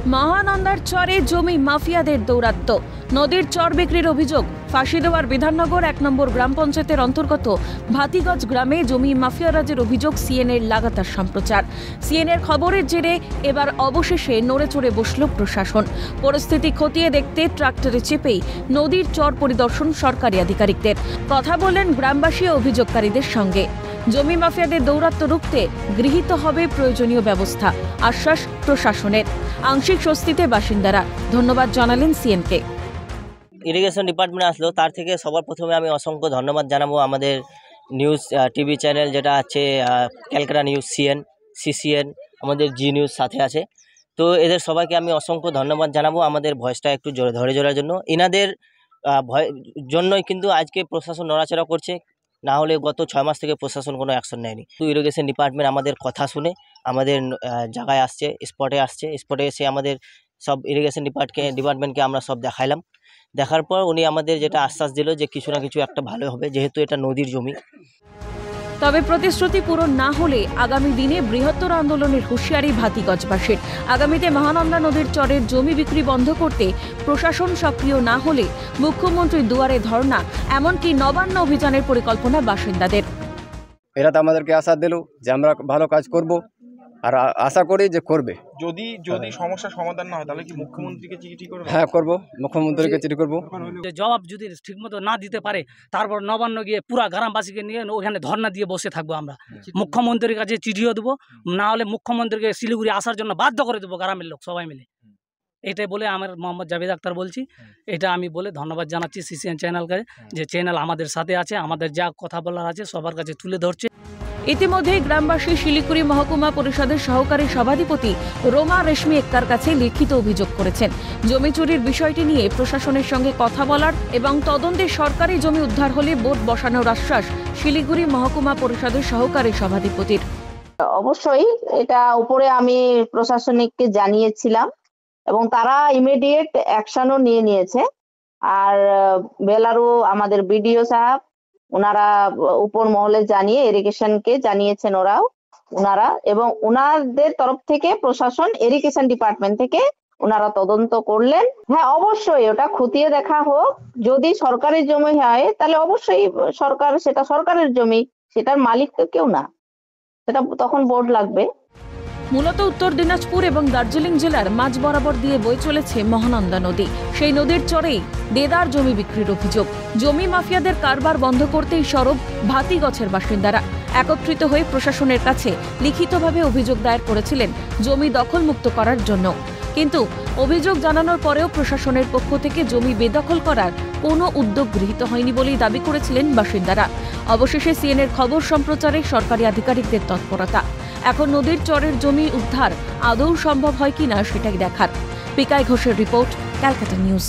মহানন্দার চরে জমি মাফিয়াদের দৌরাত্ম্য। নদীর চর বিক্রির অভিযোগ। ফাঁসি দেওয়ার বিধাননগর 1 নম্বর গ্রাম পঞ্চায়েতের অন্তর্গত ভাতিগঞ্জ গ্রামে জমি মাফিয়ারাজের অভিযোগ সিএনএর লাগাতার সম্প্রচার। সিএনএর খবরের জেরে এবার অবশেষে নড়ে চড়ে বসল প্রশাসন। পরিস্থিতি খতিয়ে দেখতে ট্রাক্টরে চেপেই নদীর চর পরিদর্শন সরকারি আধিকারিকদের। কথা বলেন গ্রামবাসী ও অভিযোগকারীদের সঙ্গে। জমি মাফিয়াদের দৌরাত্ম্য রুখতে গৃহীত হবে প্রয়োজনীয় ব্যবস্থা, আশ্বাস প্রশাসনের। আংশিক স্বস্তিতে বাসিন্দারা। ধন্যবাদ জানালেন সিএনকে। ইরিগেশন ডিপার্টমেন্ট আসলো, তার থেকে সবার প্রথমে আমি অসংখ্য ধন্যবাদ জানাবো আমাদের নিউজ টিভি চ্যানেল যেটা আছে ক্যালকাটা নিউজ, সিসিএন, আমাদের জি নিউজ সাথে আছে। তো এদের সবাইকে আমি অসংখ্য ধন্যবাদ জানাবো আমাদের ভয়েসটা একটু ধরে ধরার জন্য। এনাদের জন্যই কিন্তু আজকে প্রশাসন নড়াচড়া করছে, না হলে গত 6 মাস থেকে প্রশাসন কোনো অ্যাকশন নেয়নি। তো ইরিগেশন ডিপার্টমেন্ট আমাদের কথা শুনে আমাদের জায়গায় আসছে, স্পটে এসে আমাদের সব ইরিগেশন ডিপার্টমেন্টকে আমরা সব দেখাইলাম। দেখার পর উনি আমাদের যেটা আশ্বাস দিল যে কিছু না কিছু একটা ভালো হবে, যেহেতু এটা নদীর জমি। তবে প্রতিশ্রুতি পূরণ না হলে আগামী দিনে বৃহত্তর আন্দোলনের হুঁশিয়ারি ভাতিগঞ্জবাসীর। আগামীতে মহানন্দা নদীর চরের জমি বিক্রি বন্ধ করতে প্রশাসন সক্রিয় না হলে মুখ্যমন্ত্রীর দুয়ারে ধর্ণা, এমনকি নবান্ন অভিযানের পরিকল্পনা বাসিন্দাদের। এরা তো আমাদেরকে আশা দিল যে আমরা ভালো কাজ করব, আর আশা করি যে করবে। যদি সমস্যার সমাধান না হয় তাহলে কি মুখ্যমন্ত্রীকে চিঠি করবে? হ্যাঁ করব, মুখ্যমন্ত্রীকে চিঠি করব। জবাব যদি ঠিকমতো না দিতে পারে, তারপর নবান্ন গিয়ে পুরা গ্রামবাসীকে নিয়ে ওখানে ধর্ণা দিয়ে বসে থাকবো আমরা। মুখ্যমন্ত্রীর কাছে চিঠিও দেবো, না হলে মুখ্যমন্ত্রীকে শিলিগুড়ি আসার জন্য বাধ্য করে দেবো গ্রামের লোক সবাই মিলে। এটাই বলে আমার মোহাম্মদ জাভেদ আক্তার বলছি। এটা আমি বলে ধন্যবাদ জানাচ্ছি সিসিএন চ্যানেলকে, যে চ্যানেল আমাদের সাথে আছে, আমাদের যা কথা বলার আছে সবার কাছে তুলে ধরছে। ইতিমধ্যে গ্রামবাসী শিলিগুড়ি মহকুমা পরিষদের সহকারী সভাধিপতি রোমা রেশমি একতার কাছে লিখিত অভিযোগ করেছেন। জমি চুরির বিষয়টি নিয়ে প্রশাসনের সঙ্গে কথা বলার এবং তদন্তে সরকারি জমি উদ্ধার হলে বোর্ড বসানোর আশ্বাস শিলিগুড়ি মহকুমা পরিষদের সহকারী সভাধিপতির। অবশ্যই এটা উপরে আমি প্রশাসনিককে জানিয়েছিলাম এবং তারা ইমিডিয়েট অ্যাকশনও নিয়েছে। আর বেলারও আমাদের বিডিও সাহেব ওনারা উপর মহলে জানিয়ে ইরিগেশনকে জানিয়েছেন ওনারা এবং ওনাদের তরফ থেকে প্রশাসন ইরিগেশন ডিপার্টমেন্ট থেকে ওনারা তদন্ত করলেন। হ্যাঁ অবশ্যই ওটা খতিয়ে দেখা হোক। যদি সরকারি জমি হয় তাহলে অবশ্যই সেটা সরকারের জমি, সেটার মালিক তো কেউ না, সেটা তখন বোর্ড লাগবে। মূলত উত্তর দিনাজপুর এবং দার্জিলিং জেলার মাঝ বরাবর দিয়ে বয়ে চলেছে মহানন্দা নদী। সেই নদীর চরেই দেদার জমি বিক্রির অভিযোগ। জমি মাফিয়াদের কারবার বন্ধ করতেই সরব ভাতিগঞ্জের বাসিন্দারা একত্রিত হয়ে প্রশাসনের কাছে লিখিতভাবে অভিযোগ দায়ের করেছিলেন জমি দখলমুক্ত করার জন্য। কিন্তু অভিযোগ জানানোর পরেও প্রশাসনের পক্ষ থেকে জমি বেদখল করার কোনো উদ্যোগ গৃহীত হয়নি বলেই দাবি করেছিলেন বাসিন্দারা। অবশেষে সিএনএর খবর সম্প্রচারে সরকারি আধিকারিকদের তৎপরতা। এখন নদীর চরের জমি উদ্ধার আদৌ সম্ভব হয় কিনা সেটাই দেখার। পিকাই ঘোষের রিপোর্ট, ক্যালকাটা নিউজ।